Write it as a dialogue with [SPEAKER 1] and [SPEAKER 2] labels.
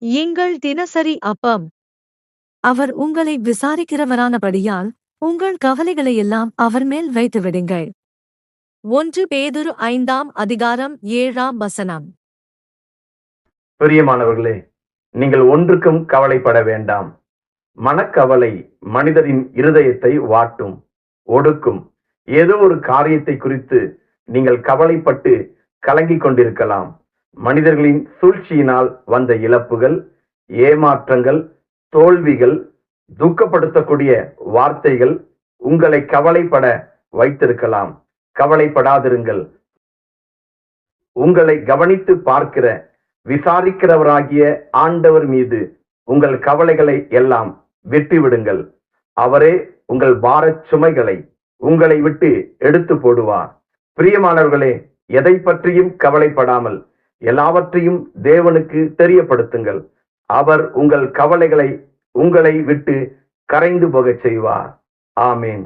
[SPEAKER 1] எங்கள் தினசரி அப்பம்.
[SPEAKER 2] அவர் உங்களை விசாரிக்கிறவரானபடியால் உங்கள் கவலைகளையெல்லாம் அவர் மேல் வைத்து விடுங்கள்.
[SPEAKER 1] 1 பேதுரு 5:7.
[SPEAKER 3] பிரியமானவர்களே, நீங்கள் ஒன்றுக்கும் கவலைப்பட வேண்டாம். மனக்கவலை மனிதரின் இருதயத்தை வாட்டும், ஒடுக்கும். ஏதோ ஒரு காரியத்தை குறித்து நீங்கள் கவலைப்பட்டு கலங்கிக் கொண்டிருக்கலாம். மனிதர்களின் சூழ்ச்சியினால் வந்த இழப்புகள், ஏமாற்றங்கள், தோல்விகள், துக்கப்படுத்தக்கூடிய வார்த்தைகள் உங்களை கவலைப்பட வைத்திருக்கலாம். கவலைப்படாதிருங்கள். உங்களை கவனித்து பார்க்கிற, விசாரிக்கிறவராகிய ஆண்டவர் மீது உங்கள் கவலைகளை எல்லாம் விட்டுவிடுங்கள். அவரே உங்கள் பாரச் சுமைகளை உங்களை விட்டு எடுத்து போடுவார். பிரியமானவர்களே, எதை பற்றியும் கவலைப்படாமல் எல்லாவற்றையும் தேவனுக்கு தெரியப்படுத்துங்கள். அவர் உங்கள் கவலைகளை உங்களை விட்டு கரைந்து போகச் செய்வார். ஆமேன்.